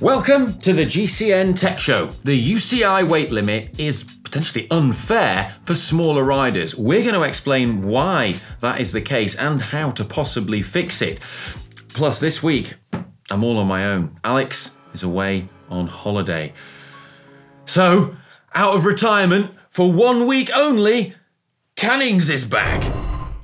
Welcome to the GCN Tech Show. The UCI weight limit is potentially unfair for smaller riders. We're going to explain why that is the case and how to possibly fix it. Plus, this week, I'm all on my own. Alex is away on holiday. So, out of retirement for 1 week only, Cannings is back.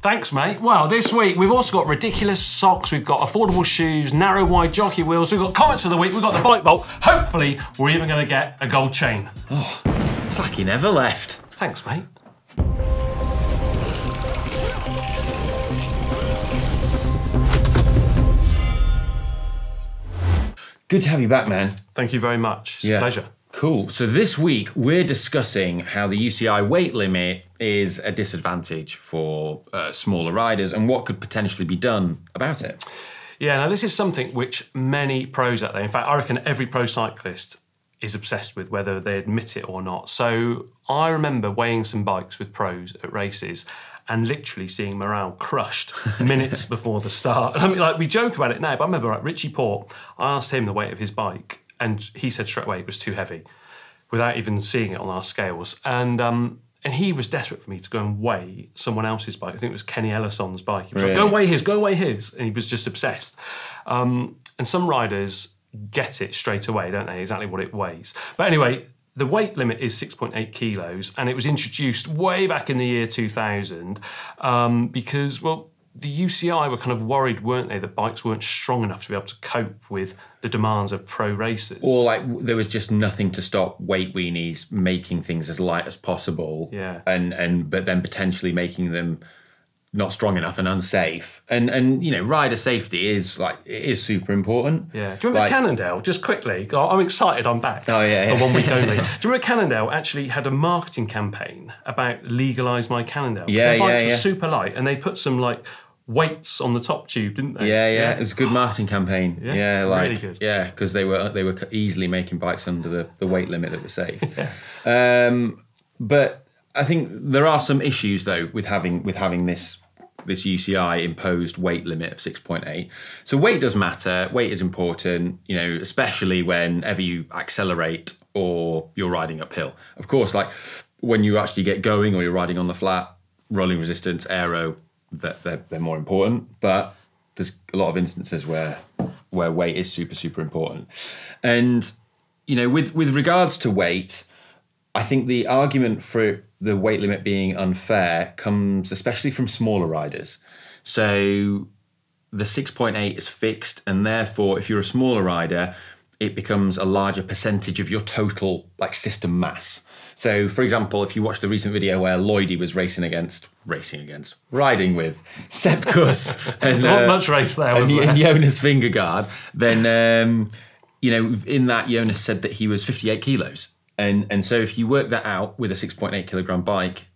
Thanks, mate. Well, this week we've also got ridiculous socks, we've got affordable shoes, narrow wide jockey wheels, we've got comments of the week, we've got the bike vault. Hopefully, we're even going to get a gold chain. Oh, it's like he never left. Thanks, mate. Good to have you back, man. Thank you very much. It's a pleasure. Cool. So this week we're discussing how the UCI weight limit is a disadvantage for smaller riders and what could potentially be done about it. Yeah, now this is something which many pros out there, in fact, I reckon every pro cyclist is obsessed with, whether they admit it or not. So I remember weighing some bikes with pros at races and literally seeing morale crushed minutes before the start. I mean, like, we joke about it now, but I remember, like, Richie Port, I asked him the weight of his bike, and he said straight away it was too heavy, without even seeing it on our scales. And he was desperate for me to go and weigh someone else's bike. I think it was Kenny Ellison's bike. He was like, go weigh his. And he was just obsessed. And some riders get it straight away, don't they? Exactly what it weighs. But anyway, the weight limit is 6.8 kilos, and it was introduced way back in the year 2000 because, well, the UCI were kind of worried, weren't they, that bikes weren't strong enough to be able to cope with the demands of pro racers. Or like there was just nothing to stop weight weenies making things as light as possible. Yeah. But then potentially making them not strong enough and unsafe. And you know, rider safety is super important. Yeah. Do you remember Cannondale? Just quickly, I'm excited. I'm back. Oh yeah. For 1 week only. Do you remember Cannondale actually had a marketing campaign about legalise my Cannondale? Yeah, their bikes were super light, and they put some like weights on the top tube, didn't they? Yeah. It was a good marketing campaign. Yeah, really good. Yeah, because they were easily making bikes under the weight limit that were safe. But I think there are some issues though with having this UCI imposed weight limit of 6.8. So weight does matter. Weight is important, you know, especially whenever you accelerate or you're riding uphill. Of course, like when you actually get going or you're riding on the flat, rolling resistance, aero, they're more important. But there's a lot of instances where weight is super important. And you know, with regards to weight, I think the argument for the weight limit being unfair comes especially from smaller riders. So the 6.8 is fixed, and therefore if you're a smaller rider, it becomes a larger percentage of your total like system mass. So for example, if you watch the recent video where Lloydie was riding with Sepp Kuss and not much race there, was there? And Jonas Vingegaard, then you know, in that Jonas said that he was 58 kilos. And so if you work that out with a 6.8 kilogram bike,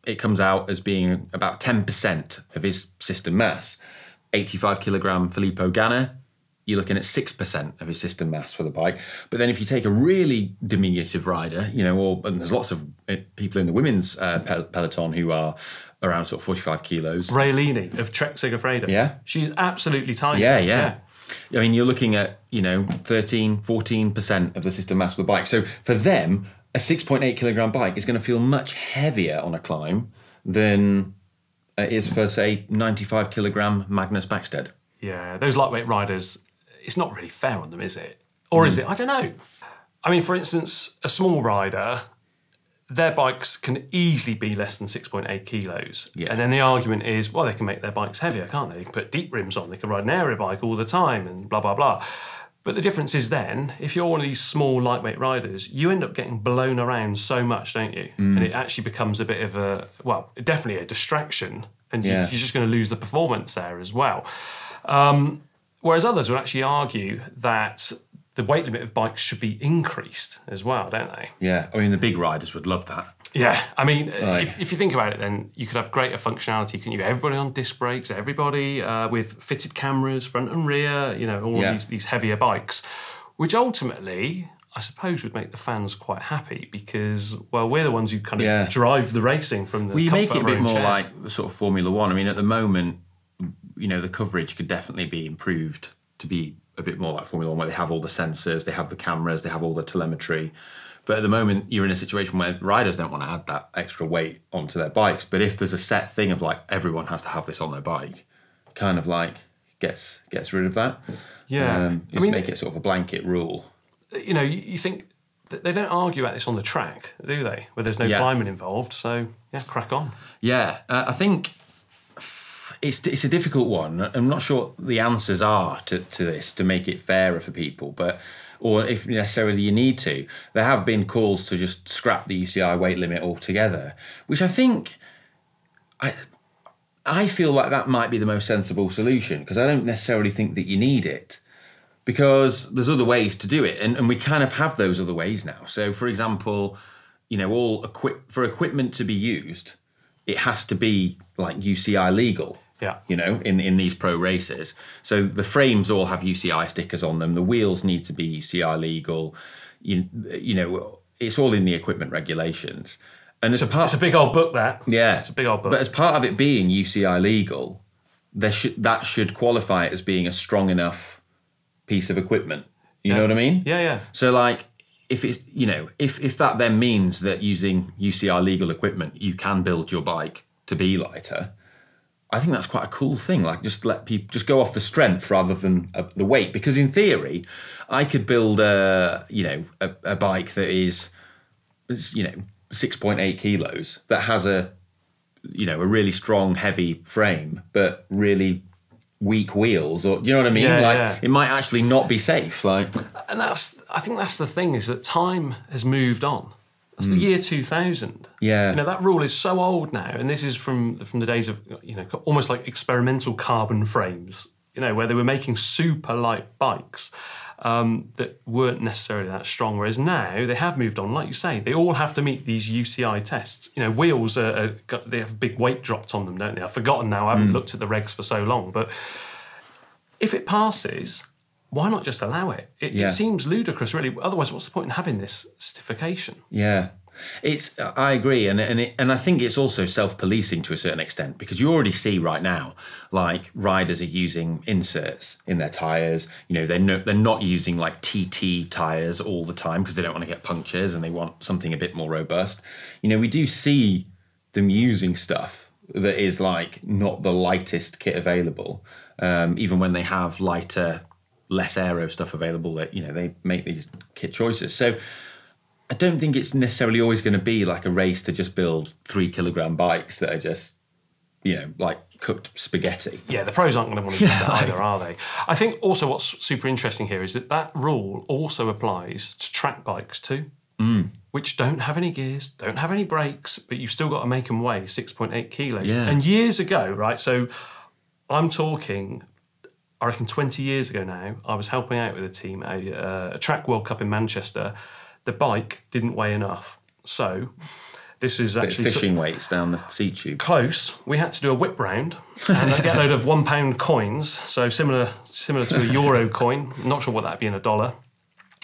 it comes out as being about 10% of his system mass. 85 kilogram Filippo Ganna, you're looking at 6% of his system mass for the bike. But then if you take a really diminutive rider, you know, and there's lots of people in the women's peloton who are around sort of 45 kilos. Raylini of Trek Segafredo. Yeah. She's absolutely tiny. Yeah. I mean, you're looking at, you know, 13, 14% of the system mass of the bike. So for them, a 6.8 kilogram bike is going to feel much heavier on a climb than it is for, say, 95 kilogram Magnus Backstedt. Yeah, those lightweight riders, it's not really fair on them, is it? Or is it? I don't know. I mean, for instance, a small rider, their bikes can easily be less than 6.8 kilos. Yeah. And then the argument is, well, they can make their bikes heavier, can't they? They can put deep rims on, they can ride an aero bike all the time and blah, blah, blah. But the difference is then, if you're one of these small, lightweight riders, you end up getting blown around so much, don't you? And it actually becomes a bit of a, well, definitely a distraction. And you're just going to lose the performance there as well. Whereas others would actually argue that the weight limit of bikes should be increased as well, don't they? Yeah, I mean, the big riders would love that. Yeah, I mean, if you think about it, then you could have greater functionality. Couldn't you? Everybody on disc brakes, everybody with fitted cameras, front and rear, you know, all these heavier bikes, which ultimately, I suppose, would make the fans quite happy because, well, we're the ones who kind of drive the racing from the. Well, you make it a bit more like sort of Formula One. I mean, at the moment, you know, the coverage could definitely be improved to be a bit more like Formula One, where they have all the sensors, they have the cameras, they have all the telemetry. But at the moment, you're in a situation where riders don't want to add that extra weight onto their bikes. But if there's a set thing of like everyone has to have this on their bike, kind of like gets rid of that. Yeah, Make it sort of a blanket rule. You know, you think that they don't argue about this on the track, do they? Where there's no climbing involved. So yeah, crack on. Yeah, I think it's a difficult one. I'm not sure the answers are to this to make it fairer for people, or if necessarily you need to. There have been calls to just scrap the UCI weight limit altogether, which I think I feel like that might be the most sensible solution, because I don't necessarily think that you need it, because there's other ways to do it, and we kind of have those other ways now. So, for example, for equipment to be used, it has to be like UCI legal. Yeah. In these pro races. So the frames all have UCI stickers on them. The wheels need to be UCI legal. It's all in the equipment regulations. And it's a big old book, that. Yeah. It's a big old book. But as part of it being UCI legal, that should qualify it as being a strong enough piece of equipment. You know what I mean? Yeah, yeah. So like, if it's, if that then means that using UCI legal equipment, you can build your bike to be lighter, I think that's quite a cool thing. Like, just let people just go off the strength rather than the weight. Because in theory, I could build a bike that is 6.8 kilos that has a really strong, heavy frame, but really weak wheels, or do you know what I mean? Yeah, it might actually not be safe. And I think that's the thing, is that time has moved on. That's the year 2000. Yeah. That rule is so old now, and this is from the days of, almost like experimental carbon frames, where they were making super light bikes that weren't necessarily that strong. Whereas now they have moved on. Like you say, they all have to meet these UCI tests. Wheels they have big weight dropped on them, don't they? I've forgotten now. I haven't looked at the regs for so long. But if it passes, why not just allow it? It seems ludicrous, really. Otherwise, what's the point in having this certification? Yeah, I agree, and I think it's also self-policing to a certain extent, because you already see right now, like, riders are using inserts in their tyres. They're not using like TT tyres all the time because they don't want to get punctures and they want something a bit more robust. We do see them using stuff that is like not the lightest kit available, even when they have lighter, less aero stuff available. That they make these kit choices. So I don't think it's necessarily always going to be like a race to just build 3 kilogram bikes that are just like cooked spaghetti. Yeah, the pros aren't going to want to use that either, are they? I think also what's super interesting here is that rule also applies to track bikes too, which don't have any gears, don't have any brakes, but you've still got to make them weigh 6.8 kilos. Yeah. And years ago, right, so I'm talking, I reckon 20 years ago now, I was helping out with a team at a track World Cup in Manchester. The bike didn't weigh enough. So this is actually... fishing weights down the seat tube. Close. We had to do a whip round and get a load of £1 coins, so similar to a euro coin. I'm not sure what that'd be in a dollar.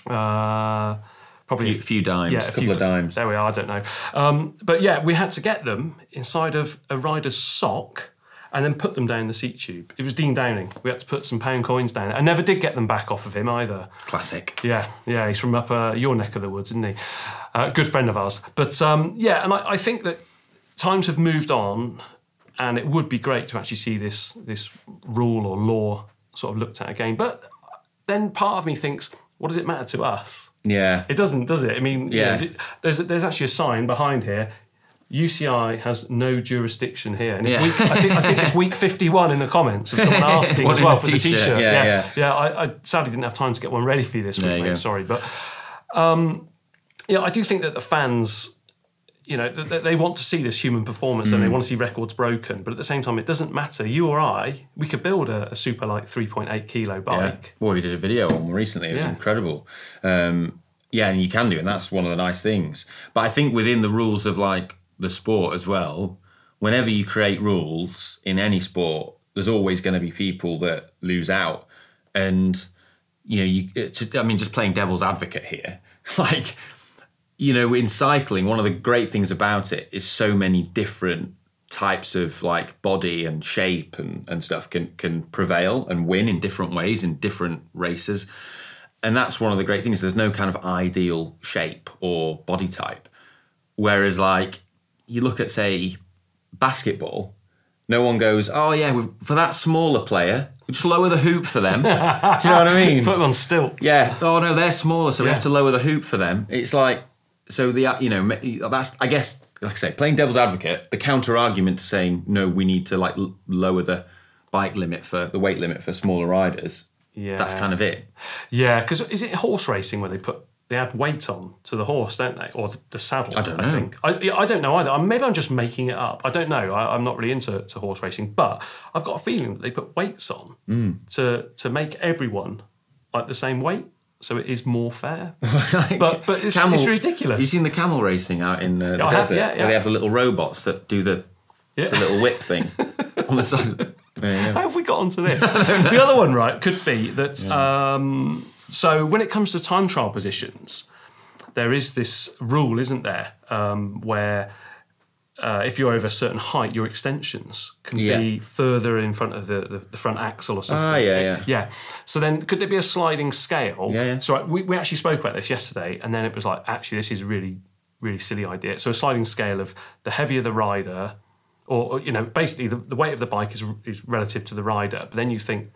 Probably a few dimes, yeah, a couple of dimes. There we are, I don't know. But yeah, we had to get them inside of a rider's sock and then put them down the seat tube. It was Dean Downing. We had to put some pound coins down. I never did get them back off of him either. Classic. Yeah, he's from up your neck of the woods, isn't he? Good friend of ours. But and I think that times have moved on, and it would be great to actually see this rule or law sort of looked at again. But then part of me thinks, what does it matter to us? Yeah. It doesn't, does it? I mean, there's actually a sign behind here. UCI has no jurisdiction here. And it's I think it's week 51 in the comments of someone asking as well for the T-shirt. Yeah. I sadly didn't have time to get one ready for you this week, mate. Sorry. But I do think that the fans, they want to see this human performance and they want to see records broken. But at the same time, it doesn't matter. You or I, we could build a super light 3.8 kilo bike. Yeah. Well, we did a video on recently. It was incredible. And you can do, and that's one of the nice things. But I think within the rules of like the sport as well, whenever you create rules in any sport, there's always going to be people that lose out. And, just playing devil's advocate here, in cycling, one of the great things about it is so many different types of like body and shape and stuff can prevail and win in different ways in different races. And that's one of the great things. There's no kind of ideal shape or body type. Whereas like you look at, say, basketball, no one goes, oh yeah, for that smaller player, we just lower the hoop for them. Do you know what I mean? Put them on stilts. Yeah. Oh no, they're smaller, so we have to lower the hoop for them. It's like, so that's, I guess, like I say, playing devil's advocate, the counter argument to saying, no, we need to like lower the bike limit the weight limit for smaller riders. Yeah. That's kind of it. Yeah, because is it horse racing where they add weight on to the horse, don't they? Or the saddle, I don't know. I think. I don't know either. Maybe I'm just making it up. I don't know. I'm not really into horse racing, but I've got a feeling that they put weights on to make everyone like the same weight, so it is more fair. but it's ridiculous. You've seen the camel racing out in the desert? Where they have the little robots that do the little whip thing on the side. How have we got onto this? The other one, right, could be that... So when it comes to time trial positions, there is this rule, isn't there, where if you're over a certain height, your extensions can be further in front of the front axle or something. Yeah. So then could there be a sliding scale? Yeah. So we actually spoke about this yesterday, and then it was like, actually, this is a really, really silly idea. So a sliding scale of the heavier the rider... Or basically the weight of the bike is relative to the rider, but then you think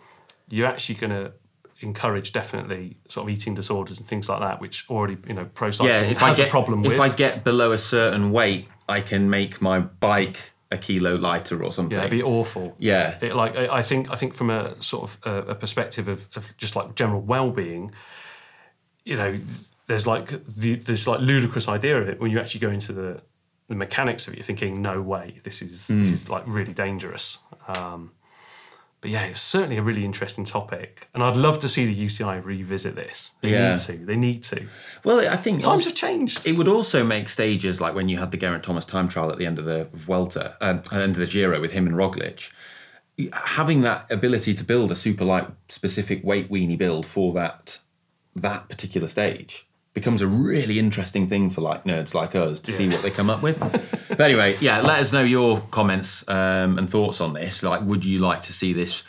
you're actually going to encourage definitely sort of eating disorders and things like that, which already pro cycling has a problem with. If I get below a certain weight, I can make my bike a kilo lighter or something. Yeah, it'd be awful. Yeah, I think from a sort of a perspective of just like general well-being, there's this ludicrous idea of it when you actually go into the mechanics of it. You're thinking, no way, this is like really dangerous. But yeah, it's certainly a really interesting topic, and I'd love to see the UCI revisit this. They need to. Well, I think times have changed. It would also make stages like when you had the Geraint Thomas time trial at the end of the Vuelta, at the end of the Giro with him and Roglic. Having that ability to build a super light specific weight weenie build for that particular stage becomes a really interesting thing for like nerds like us to see what they come up with. But anyway, let us know your comments and thoughts on this. Like, would you like to see this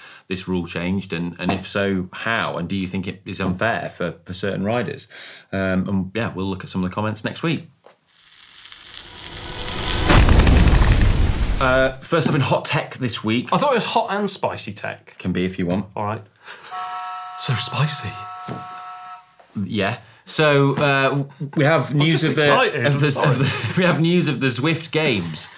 rule changed? And if so, how? And do you think it is unfair for certain riders? And we'll look at some of the comments next week. First up in hot tech this week. I thought it was hot and spicy tech. Can be if you want. All right. So spicy. Yeah. So we have news of the Zwift Games.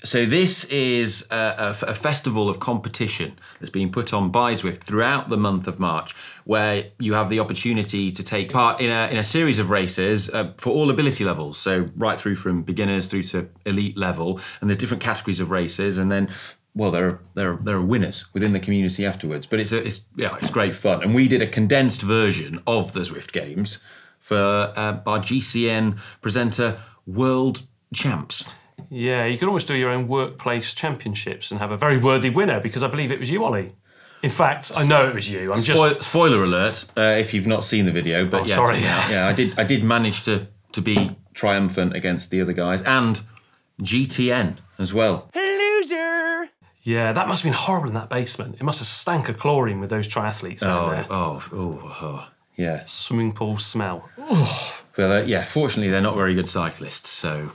So this is a festival of competition that's being put on by Zwift throughout the month of March, where you have the opportunity to take part in a series of races for all ability levels. So right through from beginners through to elite level, and there's different categories of races, and then. Well, there are winners within the community afterwards, but it's great fun. And we did a condensed version of the Zwift Games for our GCN presenter World Champs. Yeah, you could almost do your own workplace championships and have a very worthy winner, because I believe it was you, Ollie. In fact, I know it was you. Spoiler alert if you've not seen the video, but sorry. I did manage to be triumphant against the other guys and GTN as well. Loser. Yeah, that must have been horrible in that basement. It must have stank of chlorine with those triathletes down there. Oh, yeah. Swimming pool smell. Well, fortunately they're not very good cyclists, so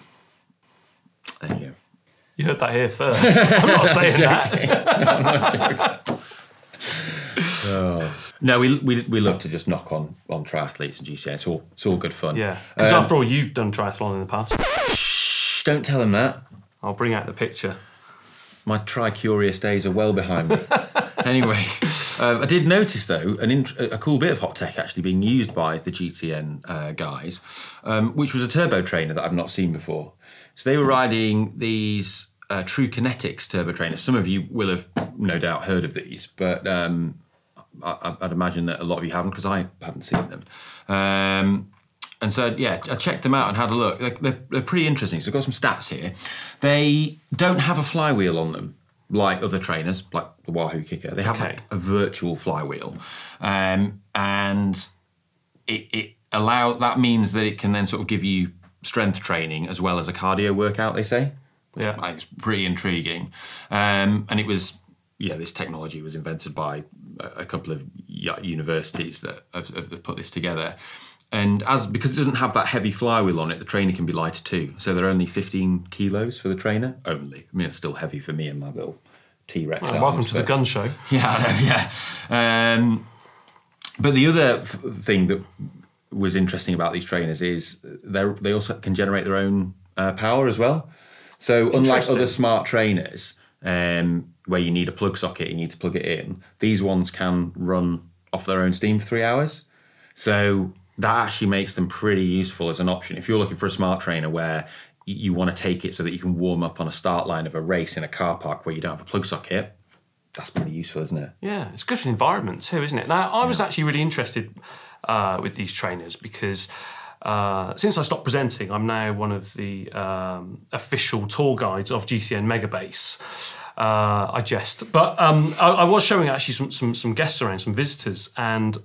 there you go. You heard that here first. I'm not saying that. No, I'm no, we love to just knock on triathletes and GCN. It's all good fun. Yeah, because after all, you've done triathlon in the past. Shh, don't tell them that. I'll bring out the picture. My tri-curious days are well behind me. Anyway, I did notice, though, a cool bit of hot tech actually being used by the GCN guys, which was a turbo trainer that I've not seen before. So they were riding these True Kinetics turbo trainers. Some of you will have no doubt heard of these, but I'd imagine that a lot of you haven't, because I haven't seen them. And so, I checked them out and had a look. They're pretty interesting. So I've got some stats here. They don't have a flywheel on them like other trainers, like the Wahoo Kicker. They have a virtual flywheel. And that means that it can then sort of give you strength training as well as a cardio workout, they say. Yeah. I think it's pretty intriguing. And it was, this technology was invented by a couple of universities that have put this together. And because it doesn't have that heavy flywheel on it, the trainer can be lighter too. So they're only 15 kilos for the trainer. Only. I mean, it's still heavy for me and my little T-Rex. Well, welcome to the gun show. Yeah. But the other thing that was interesting about these trainers is they also can generate their own power as well. So unlike other smart trainers, where you need a plug socket, you need to plug it in, these ones can run off their own steam for 3 hours. So that actually makes them pretty useful as an option. If you're looking for a smart trainer where you want to take it so that you can warm up on a start line of a race in a car park where you don't have a plug socket, that's pretty useful, isn't it? Yeah, it's good for the environment too, isn't it? Now, I was actually really interested with these trainers because since I stopped presenting, I'm now one of the official tour guides of GCN Megabase. I jest. But I was showing actually some guests around, some visitors, and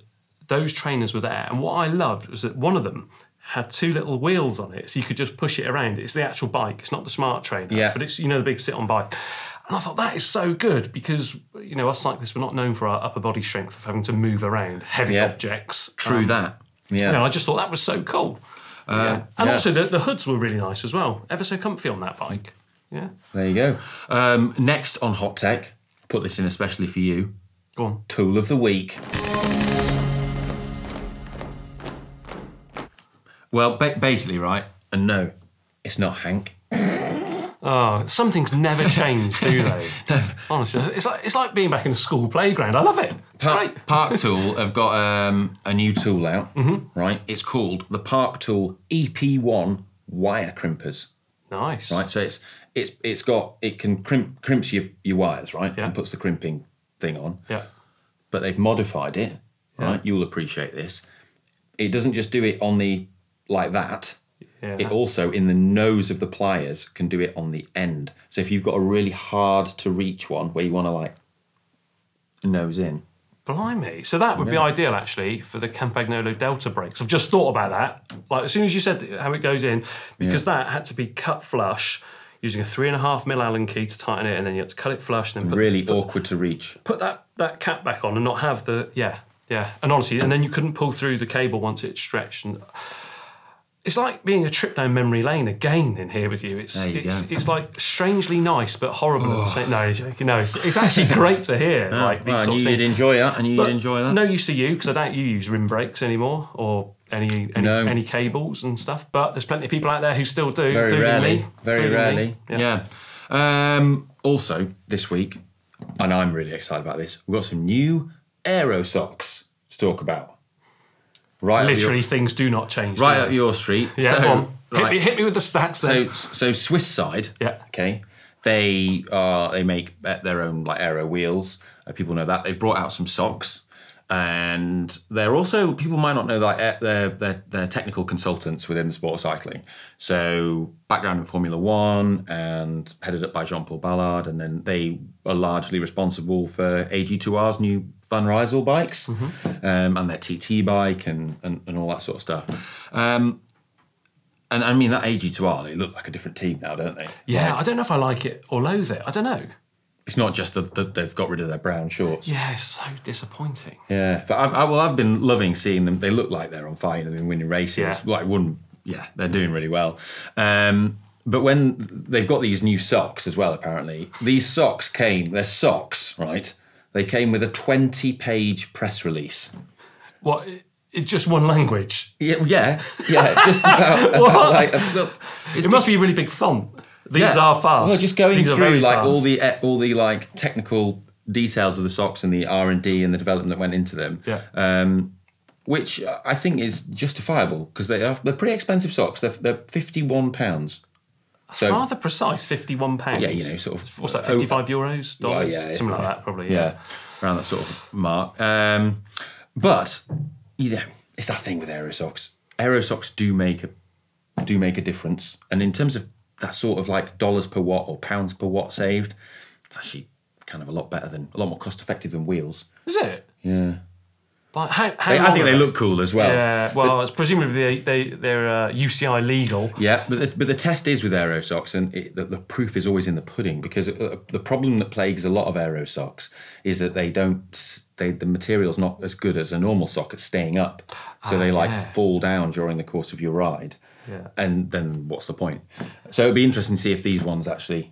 those trainers were there. And what I loved was that one of them had 2 little wheels on it, so you could just push it around. It's the actual bike. It's not the smart trainer, but it's, the big sit-on bike. And I thought, that is so good because, us cyclists, we're not known for our upper body strength of having to move around heavy objects. True that. Yeah. I just thought that was so cool. And also the hoods were really nice as well. Ever so comfy on that bike. Yeah. There you go. Next on Hot Tech, put this in especially for you. Go on. Tool of the week. Well, basically, right? And no, it's not Hank. Oh, some things never change, do they? No. Honestly, it's like being back in a school playground. I love it. It's great. Park Tool have got a new tool out, right? It's called the Park Tool EP1 Wire Crimpers. Nice. Right, so it can crimps your wires, right? Yeah. And puts the crimping thing on. Yeah. But they've modified it, right? You'll appreciate this. It doesn't just do it on the like that. Yeah. It also, in the nose of the pliers, can do it on the end. So if you've got a really hard to reach one where you want to nose in. Blimey. So that would be ideal, actually, for the Campagnolo Delta brakes. I've just thought about that. Like, as soon as you said how it goes in, because that had to be cut flush using a 3.5mm Allen key to tighten it, and then you had to cut it flush and then awkward to reach. Put that cap back on and not have the... Yeah. And honestly, and then you couldn't pull through the cable once it's stretched. And it's like being a trip down memory lane again in here with you. It's like strangely nice but horrible at the same. No, it's actually great to hear. I knew you'd enjoy that. No use to you because I doubt you use rim brakes anymore or any cables and stuff. But there's plenty of people out there who still do. Very rarely. Me. Yeah. Also this week, and I'm really excited about this. We've got some new aero socks to talk about. Right, literally, things do not change. Right up your street. Yeah, so, hit me with the stats. Then. So Swiss side. Yeah. Okay. They make their own aero wheels. People know that. They've brought out some socks, and they're also, people might not know that they're technical consultants within the sport of cycling. So background in Formula One and headed up by Jean-Paul Ballard, and then they are largely responsible for AG2R's new Van Rysel bikes, and their TT bike and all that sort of stuff. And I mean, that AG2R, they look like a different team now, don't they? Yeah, I don't know if I like it or loathe it. I don't know. It's not just that they've got rid of their brown shorts. Yeah, it's so disappointing. Yeah, but I've been loving seeing them. They look like they're on fire. They've been winning races. Yeah. They're doing really well. But when they've got these new socks as well, apparently, these socks they're socks, right? They came with a 20-page press release. What? It's just one language? Yeah. Just about it must be a really big font. These are fast. Well, just going through all the technical details of the socks and the R&D and the development that went into them. Yeah. Which I think is justifiable because they're pretty expensive socks. They're £51. That's rather precise, £51. Yeah, sort of. What's that, €55? Well, yeah, something like that, probably. Yeah, around that sort of mark. But it's that thing with aero socks. Aero socks do make a difference, and in terms of that sort of dollars per watt or pounds per watt saved, it's actually kind of a lot more cost effective than wheels. Is it? Yeah. Like how I think they look cool as well. Yeah, well, it's presumably they're UCI legal. Yeah, but the test is with aero socks, and the proof is always in the pudding, because the problem that plagues a lot of aero socks is that the material's not as good as a normal sock at staying up, so they fall down during the course of your ride. Yeah, and then what's the point? So it'd be interesting to see if these ones actually,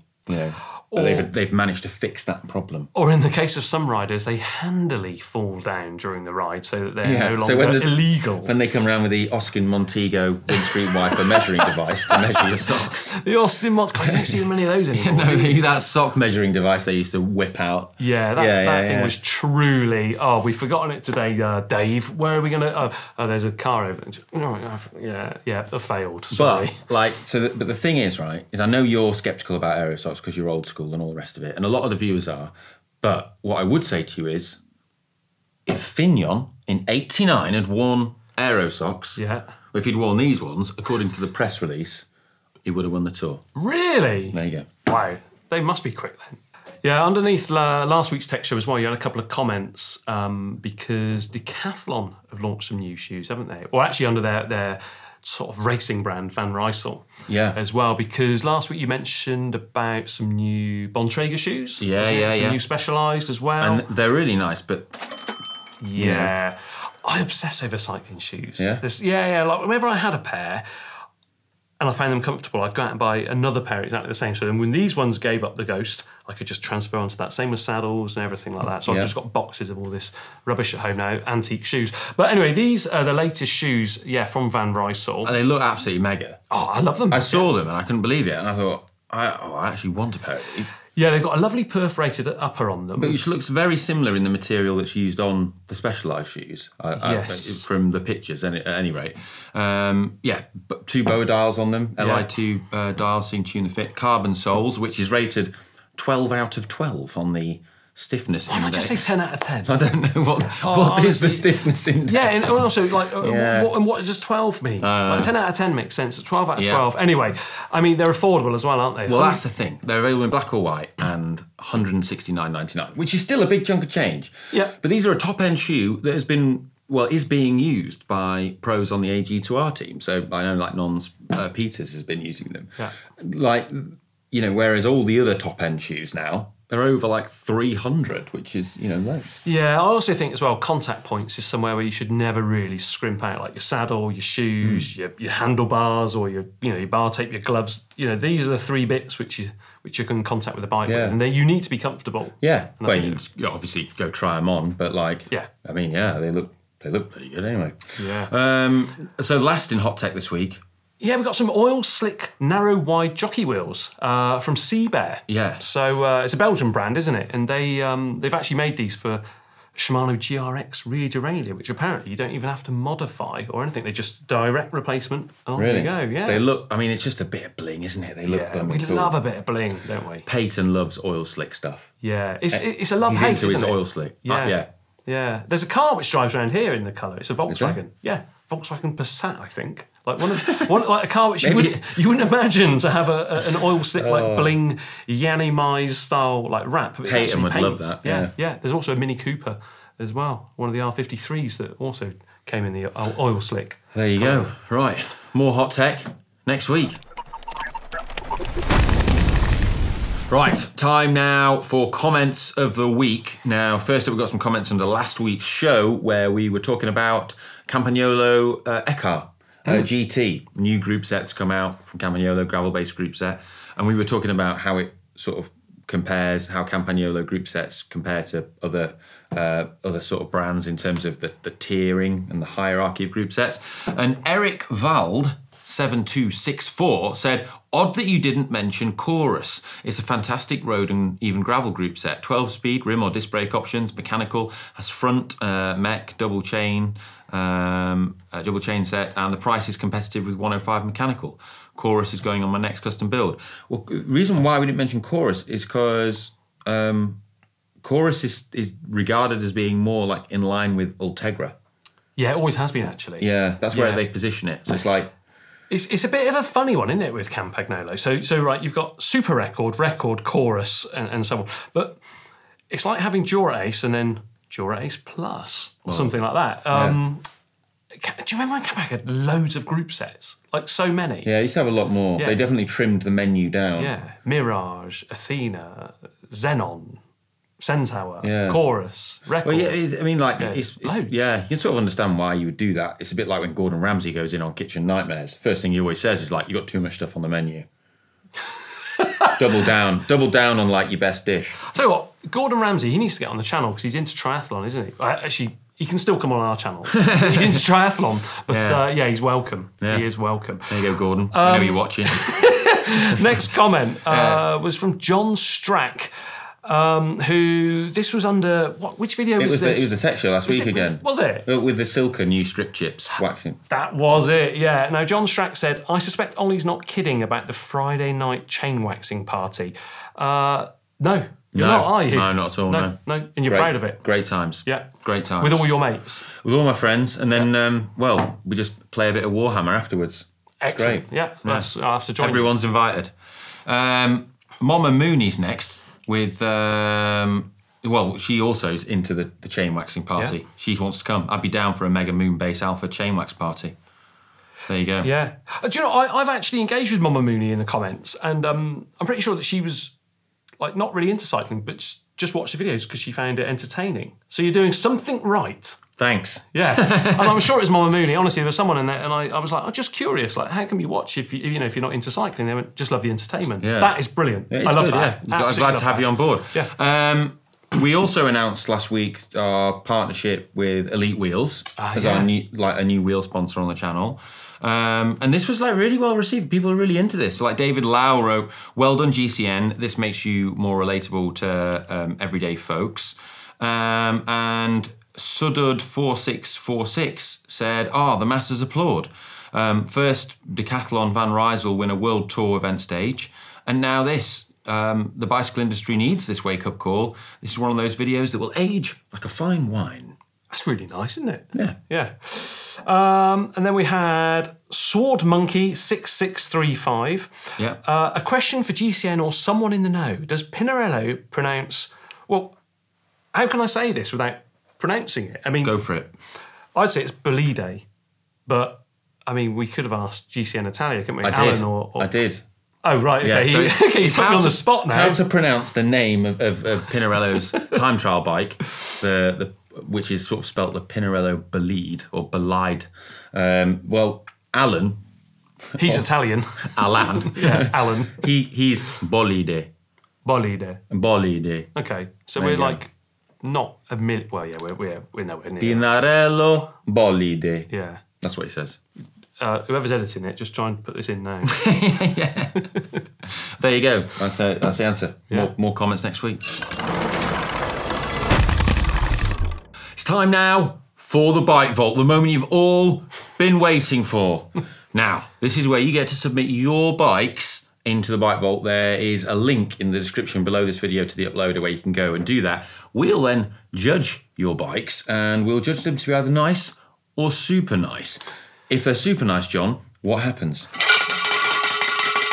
they've managed to fix that problem. Or in the case of some riders, they handily fall down during the ride so that they're no longer illegal. When they come around with the Oskin Montego windscreen wiper measuring device to measure your socks. The Austin Montego, you don't see many of those anymore. That sock measuring device they used to whip out. Yeah, that thing was truly, we've forgotten it today, Dave. Where are we going to... Oh, there's a car over there. I failed, sorry. But the thing is, right, is I know you're sceptical about aero socks because you're old school and all the rest of it, and a lot of the viewers are, but what I would say to you is, if Fignon in '89 had worn aero socks, if he'd worn these ones, according to the press release, he would have won the Tour. Really? There you go. Wow, they must be quick then. Yeah, underneath last week's tech show as well, you had a couple of comments because Decathlon have launched some new shoes, haven't they? Or actually under their sort of racing brand, Van Rysel, as well, because last week you mentioned about some new Bontrager shoes. Some new Specialized as well. And they're really nice, but... Yeah. I obsess over cycling shoes. Yeah? Like whenever I had a pair and I found them comfortable, I'd go out and buy another pair exactly the same. So then when these ones gave up the ghost, I could just transfer onto that. Same with saddles and everything like that. So I've just got boxes of all this rubbish at home now, antique shoes. But anyway, these are the latest shoes, from Van Rysel. And they look absolutely mega. Oh, I love them. I saw them and I couldn't believe it. And I thought, I actually want a pair of these. Yeah, they've got a lovely perforated upper on them. But which looks very similar in the material that's used on the Specialized shoes, from the pictures at any rate. But 2 boa dials on them, Li2 dials so you can tune the fit. Carbon soles, which is rated 12 out of 12 on the stiffness index. Why not just say 10 out of 10? I don't know what is the stiffness index. Yeah, and also, what does 12 mean? 10 out of 10 makes sense, 12 out of 12. Anyway, I mean, they're affordable as well, aren't they? Well, that's the thing. They're available in black or white and $169.99, which is still a big chunk of change. Yeah. But these are a top-end shoe that is being used by pros on the AG2R team. So I know, Nons Peters has been using them. Yeah. Whereas all the other top-end shoes now, they're over 300, which is, loads. Yeah, I also think as well, contact points is somewhere where you should never really scrimp out, like your saddle, your shoes, your handlebars, or your bar tape, your gloves. These are the 3 bits which you can contact with the bike with, and you need to be comfortable. Yeah, well, you obviously go try them on, but they look pretty good anyway. Yeah. So last in hot tech this week. Yeah, we've got some oil slick, narrow, wide jockey wheels from Sea Bear. Yeah. So it's a Belgian brand, isn't it? And they've actually made these for Shimano GRX rear derailleur, which apparently you don't even have to modify or anything. They just direct replacement. And there you go. Yeah. They look. I mean, it's just a bit of bling, isn't it? They look. We love a bit of bling, don't we? Peyton loves oil slick stuff. Yeah, it's a love-hate. He's into his oil slick. Yeah. Yeah. There's a car which drives around here in the colour. It's a Volkswagen. Yeah, Volkswagen Passat, I think. Like like a car which you wouldn't imagine to have an oil slick bling Yanni Mize style wrap. Peyton would love that. Yeah. There's also a Mini Cooper as well, one of the R53s that also came in the oil slick. There you go. Right, more hot tech next week. Right, time now for comments of the week. Now, first up, we've got some comments under last week's show where we were talking about Campagnolo Ekar. GT, new group sets come out from Campagnolo, gravel-based group set. And we were talking about how it sort of compares, how Campagnolo group sets compare to other sort of brands in terms of the tiering and the hierarchy of group sets. And Eric Vald, 7264, said, odd that you didn't mention Chorus. It's a fantastic road and even gravel group set. 12-speed, rim or disc brake options, mechanical, has front, mech, double chain set, and the price is competitive with 105 mechanical. Chorus is going on my next custom build. Well, the reason why we didn't mention Chorus is because Chorus is regarded as being more in line with Ultegra. Yeah, it always has been, actually. Yeah, that's where they position it. So it's like... It's a bit of a funny one, isn't it, with Campagnolo? So right, you've got Super Record, Chorus, and so on. But it's like having Dura Ace and then Dura-Ace Plus or something like that. Do you remember when Campac had loads of group sets? Like so many. Yeah, they used to have a lot more. Yeah. They definitely trimmed the menu down. Yeah. Mirage, Athena, Xenon, Centaur, Yeah. Chorus, Record. Well, yeah, I mean, like, loads. yeah, you can sort of understand why you would do that. It's a bit like when Gordon Ramsay goes in on Kitchen Nightmares. First thing he always says is like, you got too much stuff on the menu. Double down on like your best dish. So what, Gordon Ramsay, he needs to get on the channel because he's into triathlon, isn't he? Actually, he can still come on our channel. He's into triathlon, but he's welcome. Yeah. He is welcome. There you go, Gordon. I know you're watching. Next comment was from John Strack, who, this was under, which video was this? It was the tech show last week again. Was it? With the Silka new strip chips waxing. That was it, yeah. Now, John Strack said, I suspect Ollie's not kidding about the Friday night chain waxing party. No. You're not, are you? No, not at all, no. No, and you're proud of it? Great times. Yeah. Great times. With all your mates? With all my friends, and then, we just play a bit of Warhammer afterwards. Excellent. Great. Yeah, I'll have to join. Everyone's invited. Mama Mooney's next with, she also is into the chain waxing party. Yeah. She wants to come. I'd be down for a Mega Moonbase Alpha chain wax party. There you go. Yeah. Do you know, I've actually engaged with Mama Mooney in the comments, and I'm pretty sure that she was like not really into cycling, but just watched the videos because she found it entertaining. So you're doing something right. Thanks. Yeah, and I'm sure it was Mama Mooney. Honestly, there was someone in there, and I was like, I'm just curious, like, how can you watch if you're not into cycling? They went, just love the entertainment. Yeah. That is brilliant. Yeah, I love good, that. Yeah. I'm glad to have you on board. Yeah. We also announced last week our partnership with Elite Wheels as our new wheel sponsor on the channel. And this was like really well received. People are really into this. So like David Lau wrote, well done GCN. This makes you more relatable to everyday folks. And Sudud4646 said, the masses applaud. First Decathlon Van Rysel win a world tour event stage. And now this. The bicycle industry needs this wake-up call. This is one of those videos that will age like a fine wine. That's really nice, isn't it? Yeah. Yeah. And then we had Sword Monkey 6635. Yeah. A question for GCN or someone in the know. Does Pinarello pronounce... Well, how can I say this without pronouncing it? I mean... Go for it. I'd say it's Bolide. But, I mean, we could have asked GCN Italia, couldn't we? I did. Oh, right, okay. Yeah, so he's put me on the spot now. How to pronounce the name of Pinarello's time trial bike, which is sort of spelt the Pinarello Bolide, or Bolide. Alan... He's Italian. Alan. Yeah, Alan. He's Bolide. Bolide. Okay, so we're like not a minute... Well, yeah, we're nowhere near. Pinarello Bolide. Yeah. That's what he says. Whoever's editing it, just try and put this in now. Yeah. There you go. That's the answer. Yeah. More comments next week. It's time now for the Bike Vault, the moment you've all been waiting for. Now, this is where you get to submit your bikes into the Bike Vault. There is a link in the description below this video to the uploader where you can go and do that. We'll then judge your bikes, and we'll judge them to be either nice or super nice. If they're super nice, John, what happens?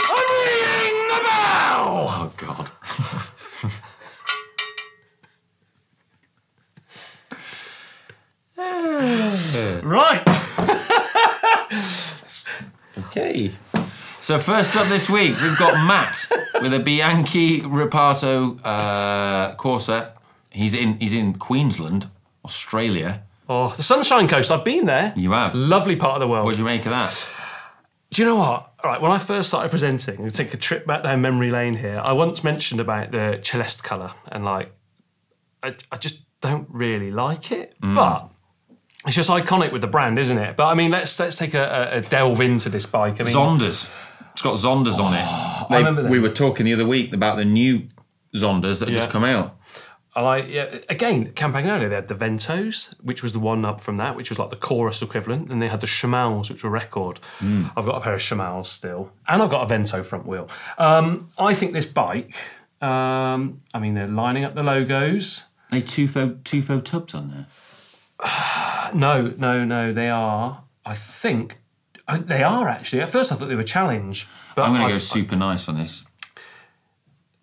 I'm ringing the bell! Oh, God. Right. Okay. So first up this week, we've got Matt with a Bianchi Ripato Corsa. He's in Queensland, Australia. Oh, the Sunshine Coast. I've been there. You have? Lovely part of the world. What do you make of that? Do you know what? All right, when I first started presenting, we take a trip back down memory lane here. I once mentioned about the Celeste colour, and like, I just don't really like it. But it's just iconic with the brand, isn't it? But I mean, let's take a delve into this bike. I mean, Zondas. It's got Zondas on it. I remember them. We were talking the other week about the new Zondas that have just come out. Again, Campagnolo, they had the Ventos, which was the one up from that, which was like the chorus equivalent, and they had the Shimals, which were record. I've got a pair of Shimals still, and I've got a Vento front wheel. I think this bike, I mean, they're lining up the logos. They Tufo tubs on there? No, they are, I think, they are actually. At first I thought they were Challenge. But I'm going to go super nice on this.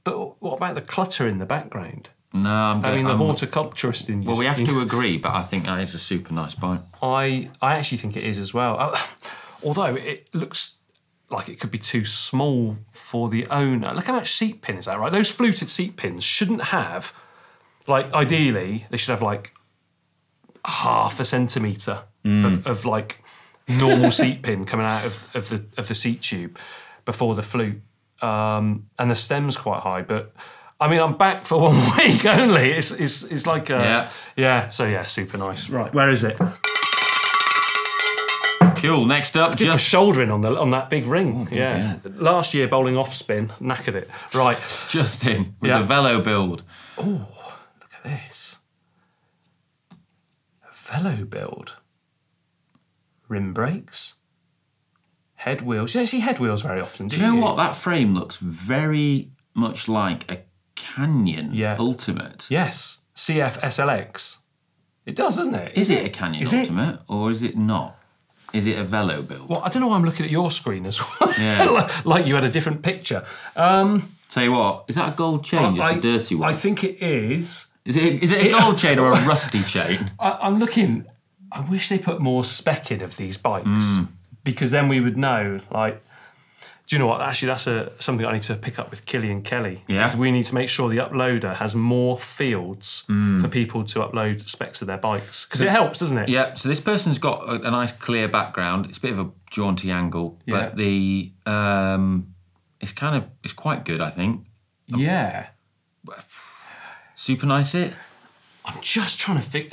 But what about the clutter in the background? No, I mean, the horticulturist in you. Well, we have to agree, but I think that is a super nice bike. I actually think it is as well. Although it looks like it could be too small for the owner. Look how much seat pin is that, right? Those fluted seat pins shouldn't have, like, ideally, they should have, like, half a centimetre of like, normal seat pin coming out of the seat tube before the flute. And the stem's quite high, but... I mean, I'm back for 1 week only. It's like So yeah, super nice. Right, where is it? Cool. Next up, just shouldering on that big ring. Yeah. Last year bowling off spin, knackered it. Right, Justin with the Velo build. Oh, look at this. A Velo build. Rim brakes. Head wheels. You don't see head wheels very often, do you? Do you know what? That frame looks very much like a Canyon Ultimate. Yes, CF SLX. It does, doesn't it? Is it a Canyon Ultimate or is it not? Is it a Velo build? Well, I don't know why I'm looking at your screen as well. Yeah. Like you had a different picture. Tell you what, is that a gold chain, just a dirty one? I think it is. Is it a gold chain or a rusty chain? I'm looking. I wish they put more spec in of these bikes because then we would know, like, do you know what? Actually, that's something I need to pick up with Killian Kelly. Yeah. Because we need to make sure the uploader has more fields for people to upload specs of their bikes. Because it helps, doesn't it? Yeah. So this person's got a nice clear background. It's a bit of a jaunty angle, but the it's quite good, I think. Yeah. Super nice it. I'm just trying to think.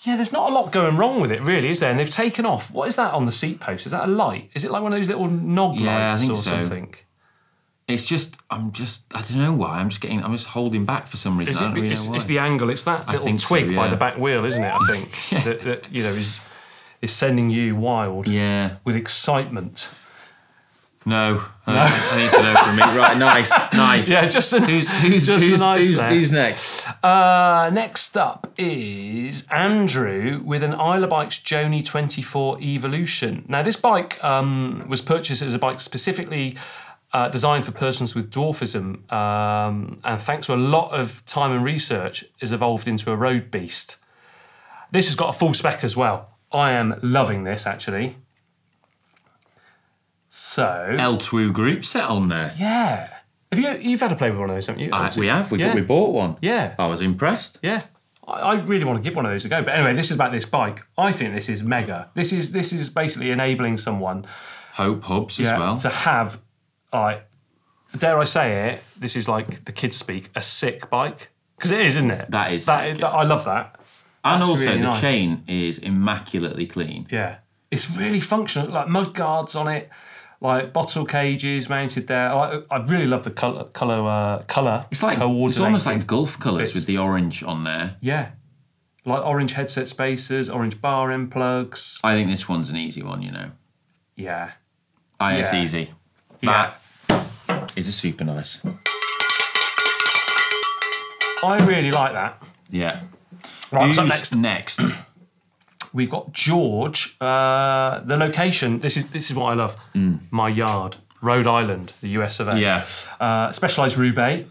Yeah, there's not a lot going wrong with it, really, is there? And they've taken off. What is that on the seat post? Is that a light? Is it like one of those little nog lights or something? It's just, I don't know why. I'm just holding back for some reason. It's the angle. It's that little twig by the back wheel, isn't it? I think that is sending you wild. Yeah. With excitement. No. I need to know from me. Right, nice. Yeah, who's next? Next up is Andrew with an Isla Bikes Joni 24 Evolution. Now, this bike was purchased as a bike specifically designed for persons with dwarfism, and thanks to a lot of time and research, has evolved into a road beast. This has got a full spec as well. I am loving this, actually. So L2 group set on there. Yeah. You've had a play with one of those, haven't you? We have. We bought one. Yeah. I was impressed. Yeah. I really want to give one of those a go. But anyway, this is about this bike. I think this is mega. This is basically enabling someone Hope hubs as well. To have, like, dare I say it, this is like the kids speak, a sick bike. Because it is, isn't it? That is. I love that. And That's also really the nice. chain is immaculately clean. Yeah. It's really functional. Like mud guards on it. Like bottle cages mounted there. I really love the colour. It's like it's almost like Gulf colours with the orange on there. Yeah, like orange headset spacers, orange bar end plugs. I think this one's an easy one. You know. Yeah. IS Easy. That is a super nice. I really like that. Yeah. Right, who's up next? We've got George. The location, this is what I love. My yard, Rhode Island, the US of A. Yeah. Specialised Roubaix.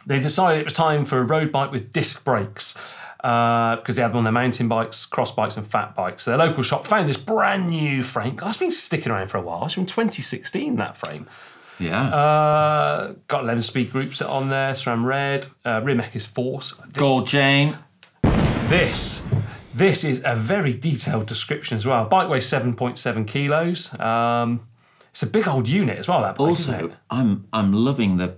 They decided it was time for a road bike with disc brakes because they had them on their mountain bikes, cross bikes and fat bikes. So their local shop found this brand new frame. God, it's been sticking around for a while. It's from 2016, that frame. Yeah. Got 11-speed group set on there, SRAM red, Rimac is Force. Gold chain. This is a very detailed description as well. Bike weighs 7.7 kilos. It's a big old unit as well, that bike, also, isn't it? I'm loving the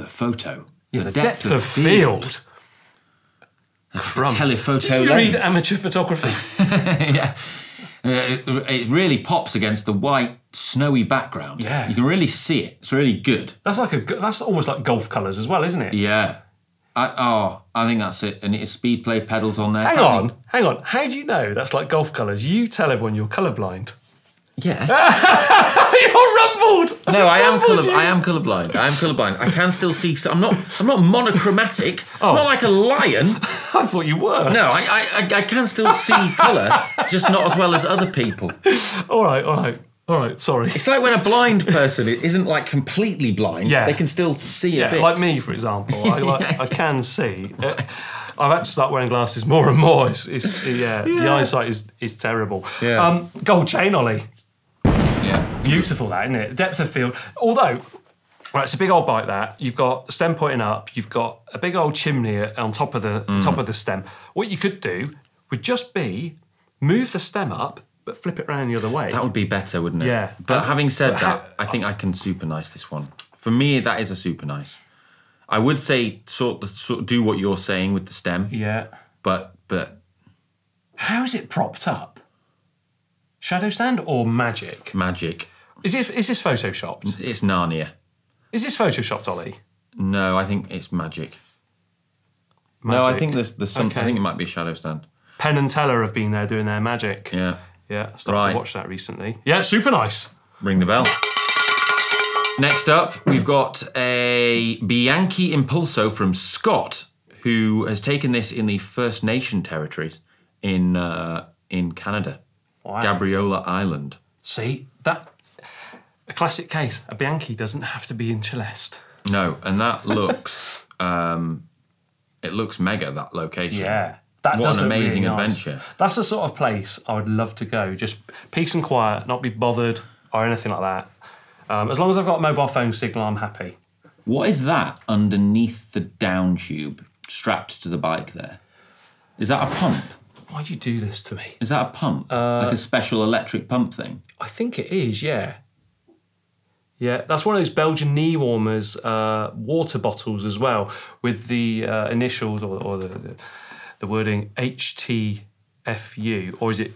photo. Yeah, the depth of field. Telephoto you lens. read amateur photography? Yeah. It really pops against the white, snowy background. Yeah. You can really see it. It's really good. That's almost like golf colours as well, isn't it? Yeah. I think that's it. And it's speed plate pedals on there. Hang on. How do you know that's like golf colours? You tell everyone you're colourblind. Yeah. You're rumbled. No, I am colourblind. I can still see. I'm not monochromatic. I'm not like a lion. I thought you were. No, I can still see colour, just not as well as other people. All right. All right, sorry. It's like when a blind person isn't like completely blind. Yeah. They can still see a bit. Like me, for example. I can see. I've had to start wearing glasses more and more. The eyesight is terrible. Yeah. Gold chain, Ollie. Yeah. Beautiful, that, isn't it? Depth of field. Although, right, it's a big old bike. That you've got the stem pointing up. You've got a big old chimney on top of the stem. What you could do would just be move the stem up, but flip it around the other way. That would be better, wouldn't it? Yeah. But having said that, I think I can super nice this one. For me, that is a super nice. I would say sort of do what you're saying with the stem. Yeah. But how is it propped up? Shadow stand or magic? Magic. Is this photoshopped? It's Narnia. Is this photoshopped, Ollie? No, I think it's magic. No, I think there's some. Okay. I think it might be a shadow stand. Penn and Teller have been there doing their magic. Yeah. Yeah, started to watch that recently. Yeah, super nice. Ring the bell. Next up, we've got a Bianchi Impulso from Scott, who has taken this in the First Nation territories in Canada. Wow. Gabriola Island. See, that a classic case. A Bianchi doesn't have to be in Celeste. No, and that looks it looks mega, that location. Yeah. That what an amazing really nice. adventure. That's the sort of place I would love to go. Just peace and quiet, not be bothered or anything like that. As long as I've got a mobile phone signal, I'm happy. What is that underneath the down tube strapped to the bike there? Is that a pump? Why'd you do this to me? Is that a pump? Like a special electric pump thing? I think it is, yeah. Yeah, that's one of those Belgian knee warmers water bottles as well, with the initials or the wording HTFU, or is it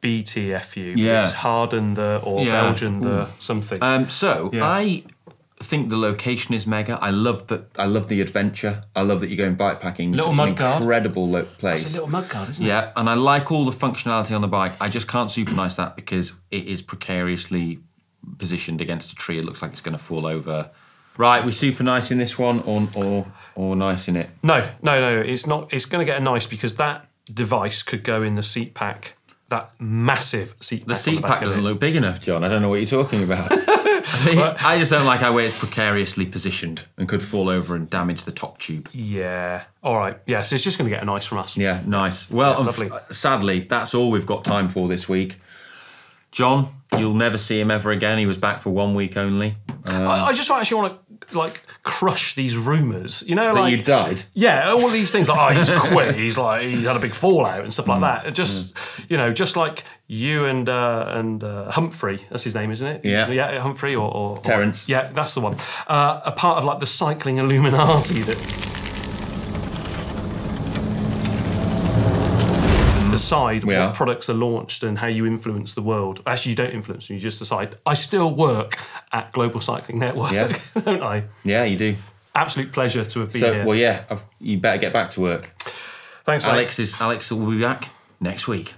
BTFU? Yeah. It's Harden Belgian something. I think the location is mega. I love the adventure. I love that you're going bikepacking. Little mud guard. Incredible place. It's a little mud guard, isn't it? Yeah, and I like all the functionality on the bike. I just can't super nice that because it is precariously positioned against a tree. It looks like it's going to fall over. Right, we super nice in this one or nice in it? No, it's not. It's going to get a nice because that device could go in the seat pack. That massive seat pack. The seat pack doesn't look big enough, John. I don't know what you're talking about. I just don't like how it's precariously positioned and could fall over and damage the top tube. Yeah. All right. Yeah, so it's just going to get a nice from us. Yeah, nice. Well, lovely. Sadly, that's all we've got time for this week. John, you'll never see him ever again. He was back for 1 week only. I just actually want to crush these rumours. You know, that you died. Yeah, all these things like he's quit. He's had a big fallout and stuff like that. Just just like you and Humphrey. That's his name, isn't it? Yeah. Humphrey or Terence. Yeah, that's the one. A part of the cycling Illuminati that decide what products are launched and how you influence the world. Actually, you don't influence them, you just decide. I still work at Global Cycling Network, don't I? Yeah, you do. Absolute pleasure to have been here. Well, yeah, you better get back to work. Thanks, mate. Alex will be back next week.